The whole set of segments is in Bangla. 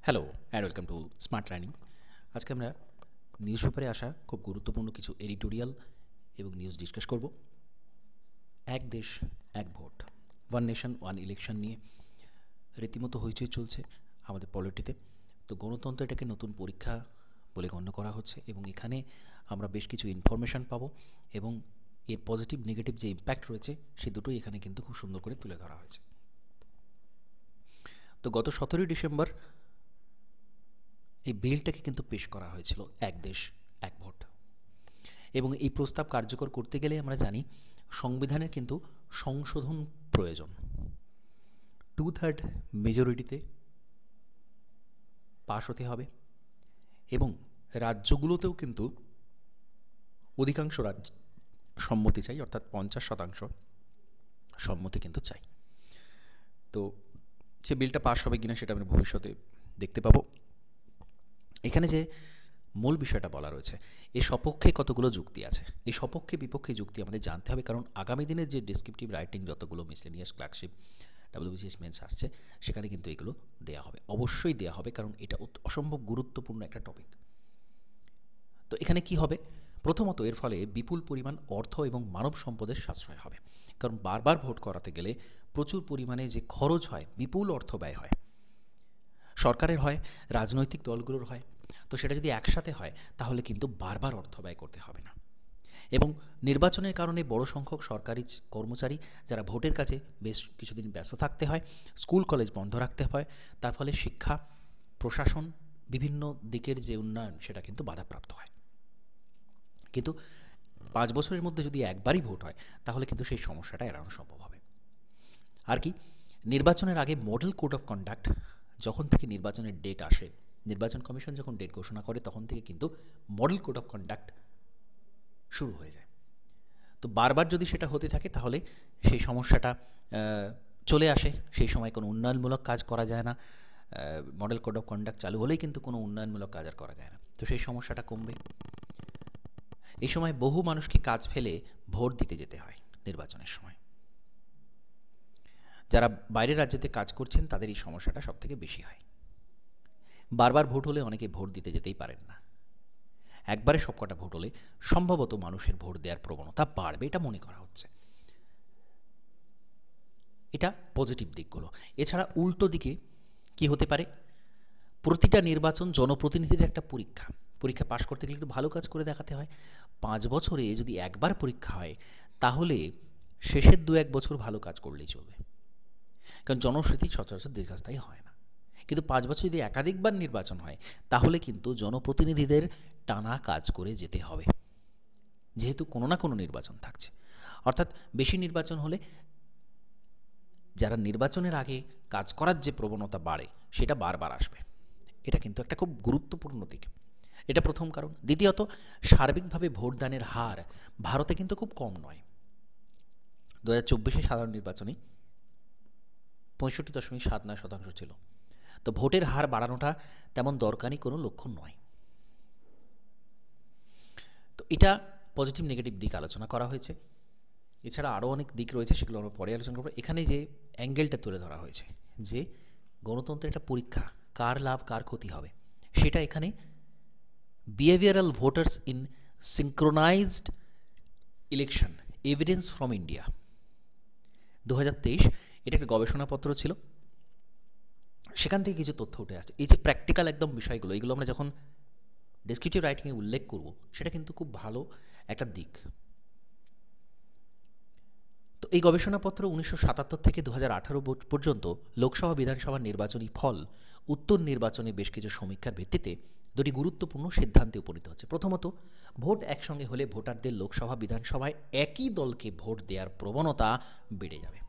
Hello and welcome to smart learning. আজকে আমরা নিউজ পেপারে আসা খুব গুরুত্বপূর্ণ কিছু এডিটোরিয়াল এবং নিউজ ডিসকাস করব। এক দেশ এক vote, one nation one election নিয়ে রীতিমতো হইচই চলছে আমাদের পলিটিতে। তো গণতন্ত্র এটাকে নতুন পরীক্ষা বলে গণ্য করা হচ্ছে এবং এখানে আমরা বেশ কিছু ইনফরমেশান পাবো এবং এর পজিটিভ নেগেটিভ যে ইম্প্যাক্ট রয়েছে সে দুটোই এখানে কিন্তু খুব সুন্দর করে তুলে ধরা হয়েছে। তো গত 17ই ডিসেম্বর এই বিলটাকে কিন্তু পেশ করা হয়েছিল এক দেশ এক ভোট, এবং এই প্রস্তাব কার্যকর করতে গেলে আমরা জানি সংবিধানের কিন্তু সংশোধন প্রয়োজন। 2/3 মেজরিটিতে পাশ হতে হবে এবং রাজ্যগুলোতেও কিন্তু অধিকাংশ রাজ্য সম্মতি চাই, অর্থাৎ 50% সম্মতি কিন্তু চাই। তো সে বিলটা পাশ হবে কিনা সেটা আমরা ভবিষ্যতে দেখতে পাবো। এখানে যে মূল বিষয়টা বলা রয়েছে, এই সপক্ষে কতগুলো যুক্তি আছে, এই সপক্ষে বিপক্ষে যুক্তি আমাদের জানতে হবে, কারণ আগামী দিনের যে ডেসক্রিপটিভ রাইটিং যতগুলো মিসলেনিয়াস ক্লার্কশিপ WBCS মেন্স আসছে সেখানে কিন্তু এগুলো দেয়া হবে, অবশ্যই দেয়া হবে, কারণ এটা অসম্ভব গুরুত্বপূর্ণ একটা টপিক। তো এখানে কি হবে? প্রথমত এর ফলে বিপুল পরিমাণ অর্থ এবং মানব সম্পদের সাশ্রয় হবে, কারণ বারবার ভোট করাতে গেলে প্রচুর পরিমাণে যে খরচ হয়, বিপুল অর্থ ব্যয় হয়, সরকারের হয়, রাজনৈতিক দলগুলোর হয়। তো সেটা যদি একসাথে হয় তাহলে কিন্তু বারবার অর্থ ব্যয় করতে হবে না, এবং নির্বাচনের কারণে বড় সংখ্যক সরকারি কর্মচারী যারা ভোটের কাছে বেশ কিছুদিন ব্যস্ত থাকতে হয়, স্কুল কলেজ বন্ধ রাখতে হয়, তার ফলে শিক্ষা, প্রশাসন, বিভিন্ন দিকের যে উন্নয়ন সেটা কিন্তু বাধাপ্রাপ্ত হয়। কিন্তু 5 বছরের মধ্যে যদি একবারই ভোট হয় তাহলে কিন্তু সেই সমস্যাটা এড়ানো সম্ভব হবে। আর কি, নির্বাচনের আগে মডেল কোড অফ কন্ডাক্ট যখন থেকে নির্বাচনের ডেট আসে, নির্বাচন কমিশন যখন ডেট ঘোষণা করে তখন থেকে কিন্তু মডেল কোড অফ কন্ডাক্ট শুরু হয়ে যায়। তো বারবার যদি সেটা হতে থাকে তাহলে সেই সমস্যাটা চলে আসে, সেই সময় কোনো উন্নয়নমূলক কাজ করা যায় না। মডেল কোড অফ কন্ডাক্ট চালু হলেই কিন্তু কোনো উন্নয়নমূলক কাজ আর করা যায় না, তো সেই সমস্যাটা কমবে। এই সময় বহু মানুষকে কাজ ফেলে ভোট দিতে যেতে হয় নির্বাচনের সময়। যারা বাইরের রাজ্যেতে কাজ করছেন তাদের এই সমস্যাটা সবথেকে বেশি হয়। বারবার ভোট হলে অনেকে ভোট দিতে যেতেই পারেন না। একবারে সবকটা ভোট হলে সম্ভবত মানুষের ভোট দেওয়ার প্রবণতা বাড়বে, এটা মনে করা হচ্ছে। এটা পজিটিভ দিকগুলো। এছাড়া উল্টো দিকে কি হতে পারে? প্রতিটা নির্বাচন জনপ্রতিনিধির একটা পরীক্ষা। পরীক্ষা পাশ করতে গেলে একটু ভালো কাজ করে দেখাতে হয়। 5 বছরে যদি একবার পরীক্ষা হয় তাহলে শেষের 2-1 বছর ভালো কাজ করলেই চলবে, কারণ জনস্মৃতি সচরাচর দীর্ঘস্থায়ী হয় না। কিন্তু 5 বছর যদি একাধিকবার নির্বাচন হয় তাহলে কিন্তু জনপ্রতিনিধিদের টানা কাজ করে যেতে হবে, যেহেতু কোনো না কোনো নির্বাচন থাকছে। অর্থাৎ বেশি নির্বাচন হলে যারা নির্বাচনের আগে কাজ করার যে প্রবণতা বাড়ে সেটা বারবার আসবে। এটা কিন্তু একটা খুব গুরুত্বপূর্ণ দিক। এটা প্রথম কারণ। দ্বিতীয়ত, সার্বিকভাবে ভোটদানের হার ভারতে কিন্তু খুব কম নয়। 2024 সাধারণ নির্বাচনে 65.79% ছিল। তো ভোটের হার বাড়ানোটা তেমন দরকারি কোনো লক্ষণ নয়। তো এটা পজিটিভ নেগেটিভ দিক আলোচনা করা হয়েছে। এছাড়া আরও অনেক দিক রয়েছে, সেগুলো আমরা পরে আলোচনা করবো। এখানে যে অ্যাঙ্গেলটা তুলে ধরা হয়েছে যে গণতন্ত্রের একটা পরীক্ষা, কার লাভ কার ক্ষতি হবে, সেটা এখানে behavioural voters in synchronised election evidence from India 2023, এটা একটা গবেষণাপত্র ছিল, সেখান থেকে কিছু তথ্য উঠে আসছে। এই যে প্র্যাকটিক্যাল একদম বিষয়গুলো, এগুলো আমরা যখন ডেসক্রিপটিভ রাইটিংয়ে উল্লেখ করব সেটা কিন্তু খুব ভালো একটা দিক। তো এই গবেষণাপত্র 1977 থেকে 2018 পর্যন্ত লোকসভা বিধানসভা নির্বাচনী ফল, উত্তর নির্বাচনে বেশ কিছু সমীক্ষার ভিত্তিতে দুটি গুরুত্বপূর্ণ সিদ্ধান্তে উপনীত হচ্ছে। প্রথমত, ভোট একসঙ্গে হলে ভোটারদের লোকসভা বিধানসভায় একই দলকে ভোট দেওয়ার প্রবণতা বেড়ে যাবে।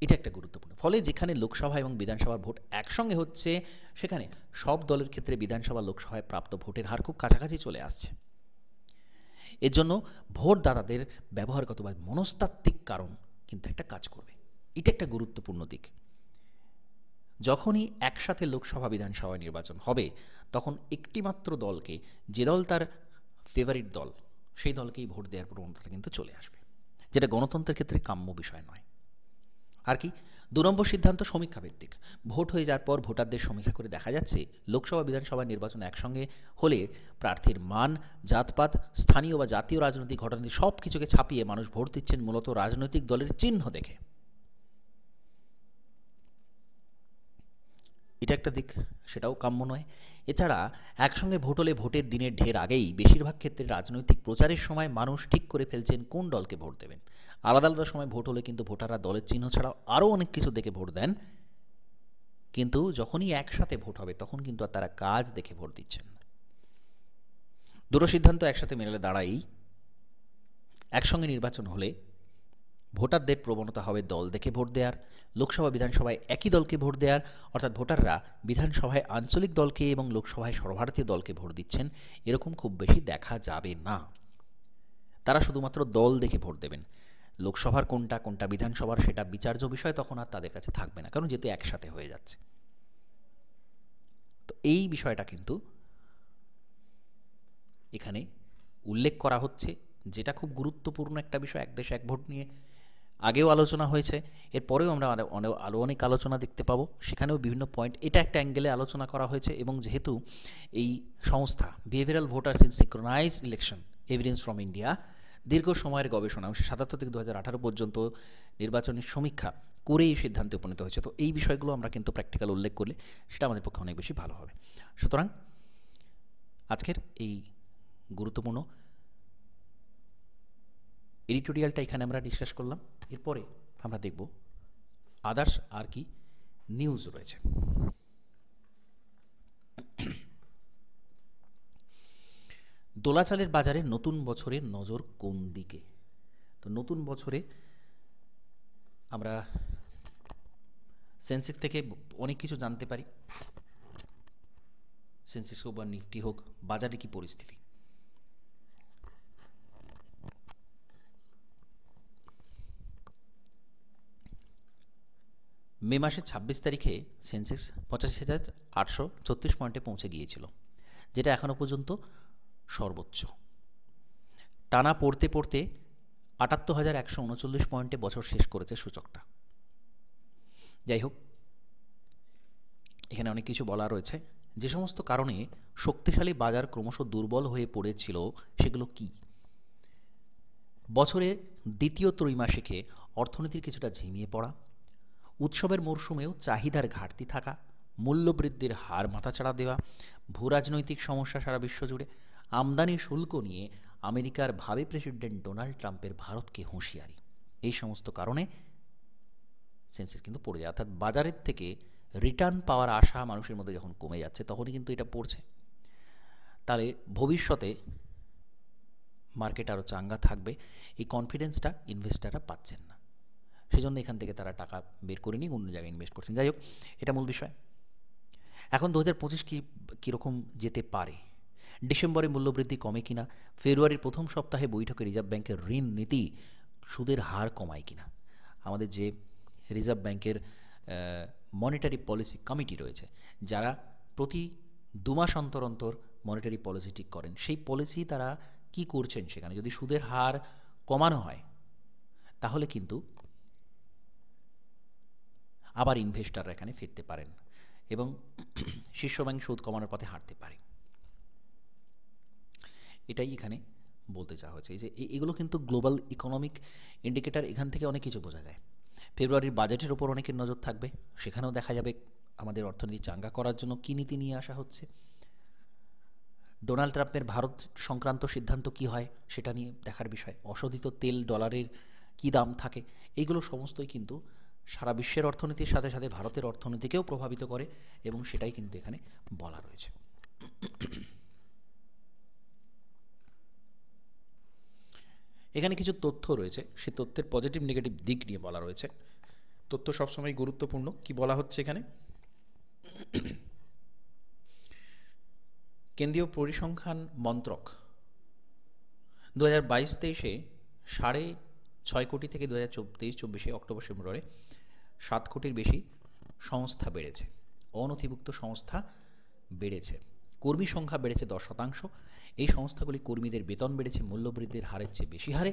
এটা একটা গুরুত্বপূর্ণ। ফলে যেখানে লোকসভা এবং বিধানসভার ভোট একসঙ্গে হচ্ছে সেখানে সব দলের ক্ষেত্রে বিধানসভা লোকসভায় প্রাপ্ত ভোটের হার খুব কাছাকাছি চলে আসছে। এর জন্য ভোটদাতাদের ব্যবহারগত বা মনস্তাত্ত্বিক কারণ কিন্তু একটা কাজ করবে। এটা একটা গুরুত্বপূর্ণ দিক। যখনই একসাথে লোকসভা বিধানসভা নির্বাচন হবে তখন একটিমাত্র দলকে, যে দল তার ফেভারিট দল, সেই দলকেই ভোট দেওয়ার প্রবণতাটা কিন্তু চলে আসবে, যেটা গণতন্ত্রের ক্ষেত্রে কাম্য বিষয় নয়। আর কি, নম্বর সিদ্ধান্ত সমীক্ষা ভিত্তিক। ভোট হয়ে যাওয়ার পর ভোটারদের সমীক্ষা করে দেখা যাচ্ছে লোকসভা বিধানসভা নির্বাচন একসঙ্গে হলে প্রার্থীর মান, জাতপাত, স্থানীয় বা জাতীয় রাজনৈতিক ঘটনাটি সব কিছুকে ছাপিয়ে মানুষ ভোট দিচ্ছেন মূলত রাজনৈতিক দলের চিহ্ন দেখে। এটা একটা দিক, সেটাও কাম্য নয়। এছাড়া একসঙ্গে ভোট হলে ভোটের দিনের ঢের আগেই বেশিরভাগ ক্ষেত্রে রাজনৈতিক প্রচারের সময় মানুষ ঠিক করে ফেলছেন কোন দলকে ভোট দেবেন। আলাদা আলাদা সময় ভোট হলে কিন্তু ভোটাররা দলের চিহ্ন ছাড়াও আরও অনেক কিছু দেখে ভোট দেন, কিন্তু যখনই একসাথে ভোট হবে তখন কিন্তু আর তারা কাজ দেখে ভোট দিচ্ছেন না। দুটো সিদ্ধান্ত একসাথে মেলালে দাঁড়াই, একসঙ্গে নির্বাচন হলে ভোটারদের প্রবণতা হবে দল দেখে ভোট দেওয়ার, লোকসভা বিধানসভায় একই দলকে ভোট দেওয়ার, অর্থাৎ ভোটাররা বিধানসভায় আঞ্চলিক দলকে এবং লোকসভায় সর্বভারতীয় দলকে ভোট দিচ্ছেন এরকম খুব বেশি দেখা যাবে না। তারা শুধুমাত্র দল দেখে ভোট দেবেন। লোকসভার কোনটা কোনটা বিধানসভার সেটা বিচার্য বিষয় তখন আর তাদের কাছে থাকবে না, কারণ যেহেতু একসাথে হয়ে যাচ্ছে। তো এই বিষয়টা কিন্তু এখানে উল্লেখ করা হচ্ছে, যেটা খুব গুরুত্বপূর্ণ একটা বিষয়। এক দেশ এক ভোট নিয়ে আগেও আলোচনা হয়েছে, এরপরেও আমরা আরও অনেক আলোচনা দেখতে পাবো, সেখানেও বিভিন্ন পয়েন্ট এটা একটা অ্যাঙ্গেলে আলোচনা করা হয়েছে। এবং যেহেতু এই সংস্থা behavioural voters in synchronised election evidence from India দীর্ঘ সময়ের গবেষণা 1977 থেকে 2018 পর্যন্ত নির্বাচনের সমীক্ষা করে এই সিদ্ধান্তে উপনীত হয়েছে। তো এই বিষয়গুলো আমরা কিন্তু প্র্যাকটিক্যাল উল্লেখ করলে সেটা আমাদের পক্ষে অনেক বেশি ভালো হবে। সুতরাং আজকের এই গুরুত্বপূর্ণ এডিটোরিয়ালটা এখানে আমরা ডিসকাস করলাম। এরপরে আমরা দেখব আদার্স আর কি নিউজ রয়েছে। দোলাচালের বাজারে নতুন বছরের নজর কোন দিকে? তো নতুন বছরে আমরা সেন্সেক্স থেকে অনেক কিছু জানতে পারি। সেন্সেক্স হোক বা নিফটি হোক, বাজারে কি পরিস্থিতি। মে মাসের 26 তারিখে সেন্সেক্স 85,836 পয়েন্টে পৌঁছে গিয়েছিল, যেটা এখনও পর্যন্ত সর্বোচ্চ। টানা পড়তে পড়তে 78,139 পয়েন্টে বছর শেষ করেছে সূচকটা। যাই হোক, এখানে অনেক কিছু বলা রয়েছে। যে সমস্ত কারণে শক্তিশালী বাজার ক্রমশ দুর্বল হয়ে পড়েছিল সেগুলো কি? বছরের দ্বিতীয় ত্রৈমাসিকে অর্থনীতির কিছুটা ঝিমিয়ে পড়া, উৎসবের মরশুমেও চাহিদার ঘাটতি থাকা, মূল্যবৃদ্ধির হার মাথাচাড়া দেওয়া, ভূরাজনৈতিক সমস্যা সারা বিশ্ব জুড়ে, আমদানি শুল্ক নিয়ে আমেরিকার ভাবী প্রেসিডেন্ট ডোনাল্ড ট্রাম্পের ভারতকে হুঁশিয়ারি, এই সমস্ত কারণে সেন্সেক্স কিন্তু পড়ে যায়। অর্থাৎ বাজারের থেকে রিটার্ন পাওয়ার আশা মানুষের মধ্যে যখন কমে যাচ্ছে তখনই কিন্তু এটা পড়ছে। তাহলে ভবিষ্যতে মার্কেট আরও চাঙ্গা থাকবে, এই কনফিডেন্সটা ইনভেস্টাররা পাচ্ছেন না, সেজন্য এখান থেকে তারা টাকা বের করে নিয়ে অন্য জায়গায় ইনভেস্ট করছেন। যাই হোক, এটা মূল বিষয়। এখন 2025 কীরকম যেতে পারে? ডিসেম্বরে মূল্যবৃদ্ধি কমে কিনা, ফেব্রুয়ারির প্রথম সপ্তাহে বৈঠকে রিজার্ভ ব্যাংকের ঋণ নীতি সুদের হার কমায় কিনা। আমাদের যে রিজার্ভ ব্যাংকের মনিটারি পলিসি কমিটি রয়েছে, যারা প্রতি 2 মাস অন্তর অন্তর মনিটারি পলিসি ঠিক করেন, সেই পলিসি তারা কি করছেন সেখানে যদি সুদের হার কমানো হয় তাহলে কিন্তু আবার ইনভেস্টাররা এখানে ফিরতে পারেন এবং শীর্ষ ব্যাংক সুদ কমানোর পথে হাঁটতে পারে। এটাই এখানে বলতে চাওয়া হয়েছে যে এগুলো কিন্তু গ্লোবাল ইকোনমিক ইন্ডিকেটর, এখান থেকে অনেক কিছু বোঝা যায়। ফেব্রুয়ারির বাজেটের ওপর অনেকের নজর থাকবে, সেখানেও দেখা যাবে আমাদের অর্থনীতি চাঙ্গা করার জন্য কী নীতি নিয়ে আসা হচ্ছে। ডোনাল্ড ট্রাম্পের ভারত সংক্রান্ত সিদ্ধান্ত কি হয় সেটা নিয়ে দেখার বিষয়। অশোধিত তেল ডলারের কী দাম থাকে, এইগুলো সমস্তই কিন্তু সারা বিশ্বের অর্থনীতির সাথে সাথে ভারতের অর্থনীতিকেও প্রভাবিত করে এবং সেটাই কিন্তু এখানে বলা রয়েছে। এখানে কিছু তথ্য রয়েছে, সেই তথ্যের পজিটিভ নেগেটিভ দিক নিয়ে বলা রয়েছে। তথ্য সবসময় গুরুত্বপূর্ণ। কি বলা হচ্ছে এখানে? কেন্দ্রীয় পরিসংখ্যান মন্ত্রক 2022-23 6.5 কোটি থেকে 2023-24 অক্টোবর সেপ্টেম্বরে 7 কোটির বেশি সংস্থা বেড়েছে, অনথিভুক্ত সংস্থা বেড়েছে, কর্মী সংখ্যা বেড়েছে 10%। এই সংস্থাগুলি কর্মীদের বেতন বেড়েছে মূল্যবৃদ্ধির হারের চেয়ে বেশি হারে।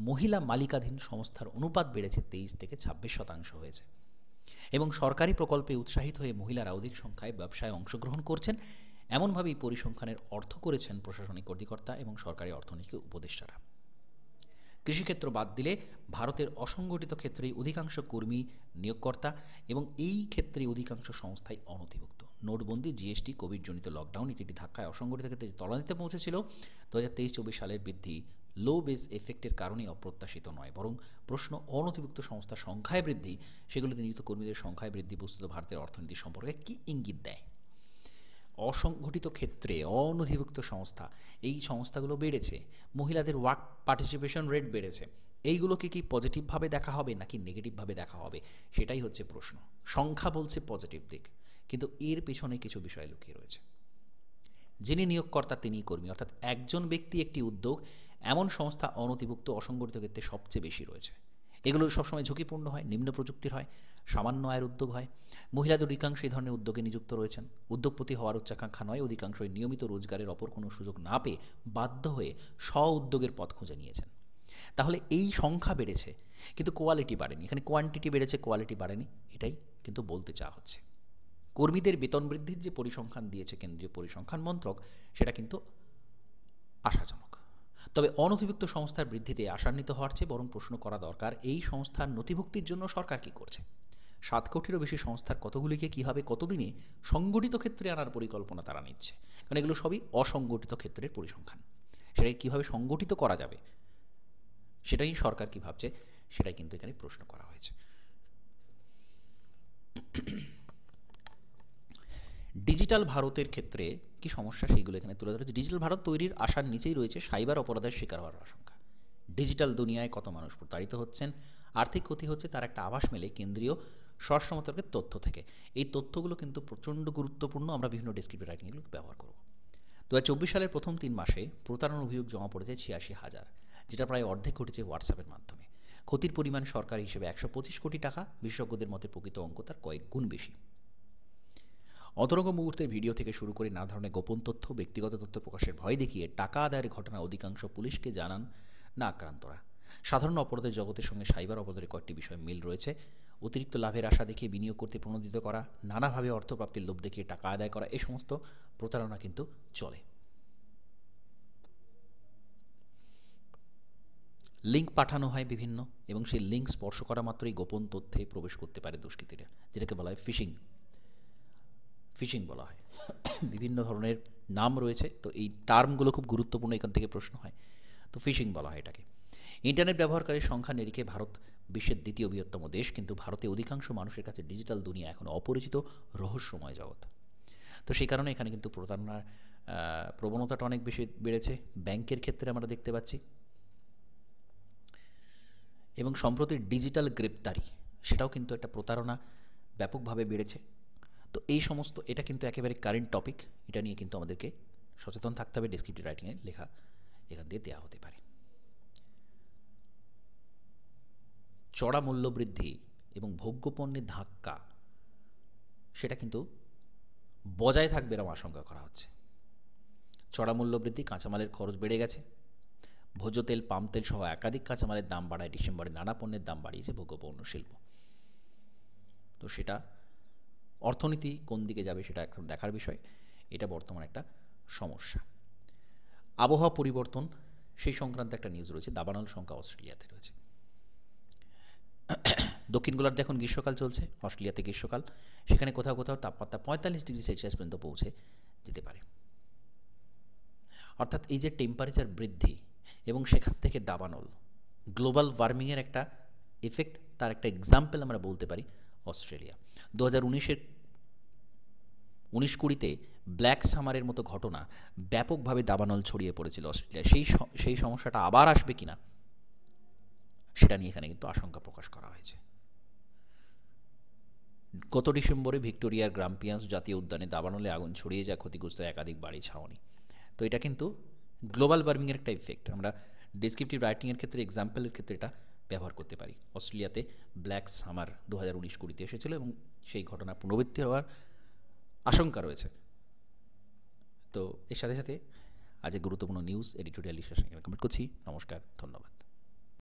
মহিলা মালিকাধীন সংস্থার অনুপাত বেড়েছে 23 থেকে 26% হয়েছে। এবং সরকারি প্রকল্পে উৎসাহিত হয়ে মহিলারা অধিক সংখ্যায় ব্যবসায় অংশগ্রহণ করছেন, এমনভাবেই পরিসংখ্যানের অর্থ করেছেন প্রশাসনিক কর্মকর্তা এবং সরকারি অর্থনৈতিক উপদেষ্টারা। কৃষিক্ষেত্র বাদ দিলে ভারতের অসংগঠিত ক্ষেত্রেই অধিকাংশ কর্মী নিয়োগকর্তা এবং এই ক্ষেত্রে অধিকাংশ সংস্থাই অনথিভুক্ত। নোটবন্দি, জিএসটি, কোভিডজনিত লকডাউন ইত্যাদি ধাক্কায় অসংগঠিত ক্ষেত্রে যে তলানিতে পৌঁছেছিল 2023-24 সালের বৃদ্ধি লো বেস এফেক্টের কারণে অপ্রত্যাশিত নয়, বরং প্রশ্ন অনথিভুক্ত সংস্থার সংখ্যায় বৃদ্ধি, সেগুলোতে নিযুক্ত কর্মীদের সংখ্যায় বৃদ্ধি বস্তুত ভারতের অর্থনীতি সম্পর্কে কী ইঙ্গিত দেয়? অসংগঠিত ক্ষেত্রে অনধিভুক্ত সংস্থা, এই সংস্থাগুলো বেড়েছে, মহিলাদের ওয়ার্ক পার্টিসিপেশন রেট বেড়েছে, এইগুলোকে কি পজিটিভভাবে দেখা হবে নাকি নেগেটিভভাবে দেখা হবে, সেটাই হচ্ছে প্রশ্ন। সংখ্যা বলছে পজিটিভ দিক, কিন্তু এর পেছনে কিছু বিষয় লুকিয়ে রয়েছে। যিনি নিয়োগকর্তা তিনিই কর্মী, অর্থাৎ একজন ব্যক্তি একটি উদ্যোগ, এমন সংস্থা অনধিভুক্ত অসংগঠিত ক্ষেত্রে সবচেয়ে বেশি রয়েছে। এগুলো সবসময় ঝুঁকিপূর্ণ হয়, নিম্ন প্রযুক্তির হয়, সামান্য আয়ের উদ্যোগ হয়। মহিলাদের অধিকাংশ এই ধরনের উদ্যোগে নিযুক্ত রয়েছেন। উদ্যোগপতি হওয়ার উচ্চাকাঙ্ক্ষা নয়, অধিকাংশই নিয়মিত রোজগারের অপর কোনো সুযোগ না পেয়ে বাধ্য হয়ে স্ব উদ্যোগের পথ খুঁজে নিয়েছেন। তাহলে এই সংখ্যা বেড়েছে কিন্তু কোয়ালিটি বাড়েনি, এখানে কোয়ান্টিটি বেড়েছে, কোয়ালিটি বাড়েনি, এটাই কিন্তু বলতে চাওয়া হচ্ছে। কর্মীদের বেতন বৃদ্ধির যে পরিসংখ্যান দিয়েছে কেন্দ্রীয় পরিসংখ্যান মন্ত্রক, সেটা কিন্তু আশাজনক। তবে অনথিভুক্ত সংস্থার বৃদ্ধিতে আশান্বিত হওয়ার চেয়ে বরং প্রশ্ন করা দরকার, এই সংস্থার নথিভুক্তির জন্য সরকার কী করছে? 7 কোটিরও বেশি সংস্থার কতগুলিকে কীভাবে কতদিনে সংগঠিত ক্ষেত্রে আনার পরিকল্পনা তারা নিচ্ছে? কারণ এগুলো সবই অসংগঠিত ক্ষেত্রের পরিসংখ্যান। সেটাকে কীভাবে সংগঠিত করা যাবে, সেটাই সরকার কী ভাবছে, সেটাই কিন্তু এখানে প্রশ্ন করা হয়েছে। ডিজিটাল ভারতের ক্ষেত্রে কি সমস্যা, সেইগুলো এখানে তুলে ধরেছে। ডিজিটাল ভারত তৈরির আশার নিচেই রয়েছে সাইবার অপরাধের শিকার হওয়ার আশঙ্কা। ডিজিটাল দুনিয়ায় কত মানুষ প্রতারিত হচ্ছেন, আর্থিক ক্ষতি হচ্ছে, তার একটা আভাস মেলে কেন্দ্রীয় স্বরাষ্ট্র মন্ত্রকের তথ্য থেকে। এই তথ্যগুলো কিন্তু প্রচণ্ড গুরুত্বপূর্ণ, আমরা বিভিন্ন ডেসক্রিপটিভ রাইটিংগুলো ব্যবহার করব। 2024 সালের প্রথম 3 মাসে প্রতারণার অভিযোগ জমা পড়েছে 86,000, যেটা প্রায় অর্ধেক ঘটেছে হোয়াটসঅ্যাপের মাধ্যমে। ক্ষতির পরিমাণ সরকারি হিসেবে 125 কোটি টাকা, বিশেষজ্ঞদের মতে প্রকৃত অঙ্ক তার কয়েক গুণ বেশি। অতরঙ্গ মুহূর্তের ভিডিও থেকে শুরু করে নানা ধরনের গোপন তথ্য, ব্যক্তিগত তথ্য প্রকাশের ভয় দেখিয়ে টাকা আদায়ের ঘটনা অধিকাংশ পুলিশকে জানান না আক্রান্তরা। সাধারণ অপরাধের জগতের সঙ্গে সাইবার অপরাধের কয়েকটি বিষয় মিল রয়েছে। অতিরিক্ত লাভের আশা দেখিয়ে বিনিয়োগ করতে প্রণোদিত করা, নানাভাবে অর্থপ্রাপ্তির লোভ দেখিয়ে টাকা আদায় করা, এই সমস্ত প্রতারণা কিন্তু চলে। লিঙ্ক পাঠানো হয় বিভিন্ন, এবং সেই লিঙ্ক স্পর্শ করা মাত্রই গোপন তথ্যে প্রবেশ করতে পারে দুষ্কৃতীরা, যেটাকে বলা হয় ফিশিং বলা হয়। বিভিন্ন ধরনের নাম রয়েছে, তো এই টার্মগুলো খুব গুরুত্বপূর্ণ, এখান থেকে প্রশ্ন হয়। তো ফিশিং বলা হয় এটাকে। ইন্টারনেট ব্যবহারকারীর সংখ্যা নিরিখে ভারত বিশ্বের দ্বিতীয় বৃহত্তম দেশ, কিন্তু ভারতে অধিকাংশ মানুষের কাছে ডিজিটাল দুনিয়া এখন অপরিচিত রহস্যময় জগৎ। তো সেই কারণে এখানে কিন্তু প্রতারণার প্রবণতাটা অনেক বেশি বেড়েছে। ব্যাংকের ক্ষেত্রে আমরা দেখতে পাচ্ছি, এবং সম্প্রতি ডিজিটাল গ্রেপ্তারি, সেটাও কিন্তু একটা প্রতারণা ব্যাপকভাবে বেড়েছে। তো এই সমস্ত, এটা কিন্তু একেবারে কারেন্ট টপিক, এটা নিয়ে কিন্তু আমাদেরকে সচেতন থাকতে হবে। ডেসক্রিপটিভ রাইটিংয়ে লেখা এখান দিয়ে দেওয়া হতে পারে। চড়া মূল্যবৃদ্ধি এবং ভোগ্যপণ্যের ধাক্কা, সেটা কিন্তু বজায় থাকবে এরকম আশঙ্কা করা হচ্ছে। চড়া মূল্যবৃদ্ধি, কাঁচামালের খরচ বেড়ে গেছে, ভোজ্য তেল, পাম তেল সহ একাধিক কাঁচামালের দাম বাড়ায় ডিসেম্বরে নানা পণ্যের দাম বাড়িয়েছে ভোগ্যপণ্য শিল্প। তো সেটা অর্থনীতি কোন দিকে যাবে সেটা এখন দেখার বিষয়। এটা বর্তমানে একটা সমস্যা। আবহাওয়া পরিবর্তন, সেই সংক্রান্ত একটা নিউজ রয়েছে। দাবানল সংখ্যা অস্ট্রেলিয়াতে রয়েছে। দক্ষিণ গোলার্ধে এখন গ্রীষ্মকাল চলছে, অস্ট্রেলিয়াতে গ্রীষ্মকাল, সেখানে কোথাও কোথাও তাপমাত্রা 45 ডিগ্রি সেলসিয়াস পর্যন্ত পৌঁছে যেতে পারে। অর্থাৎ এই যে টেম্পারেচার বৃদ্ধি এবং সেখান থেকে দাবানল, গ্লোবাল ওয়ার্মিংয়ের একটা এফেক্ট, তার একটা এক্সাম্পল আমরা বলতে পারি অস্ট্রেলিয়া। 2019-20 ব্ল্যাক সামারের মতো ঘটনা ব্যাপকভাবে দাবানল ছড়িয়ে পড়েছিল অস্ট্রেলিয়া। সেই সমস্যাটা আবার আসবে কিনা, সেটা নিয়ে এখানে কিন্তু আশঙ্কা প্রকাশ করা হয়েছে। গত ডিসেম্বরে ভিক্টোরিয়ার গ্রাম্পিয়ান্স জাতীয় উদ্যানে দাবানলে আগুন ছড়িয়ে যায়, ক্ষতিগ্রস্ত একাধিক বাড়ি ছাউনি। তো এটা কিন্তু গ্লোবাল ওয়ার্মিংয়ের একটা ইফেক্ট। আমরা ডেসক্রিপটিভ রাইটিংয়ের ক্ষেত্রে, এক্সাম্পলের ক্ষেত্রে এটা ব্যবহার করতে পারি। অস্ট্রেলিয়াতে ব্ল্যাক সামার 2019-20 এসেছিল এবং সেই ঘটনা পুনরাবৃত্তি হওয়ার আশঙ্কা রয়েছে। তো এর সাথে সাথে আজ গুরুত্বপূর্ণ নিউজ এডিটোরিয়াল বিশ্লেষণ কমপ্লিট করছি। নমস্কার, ধন্যবাদ।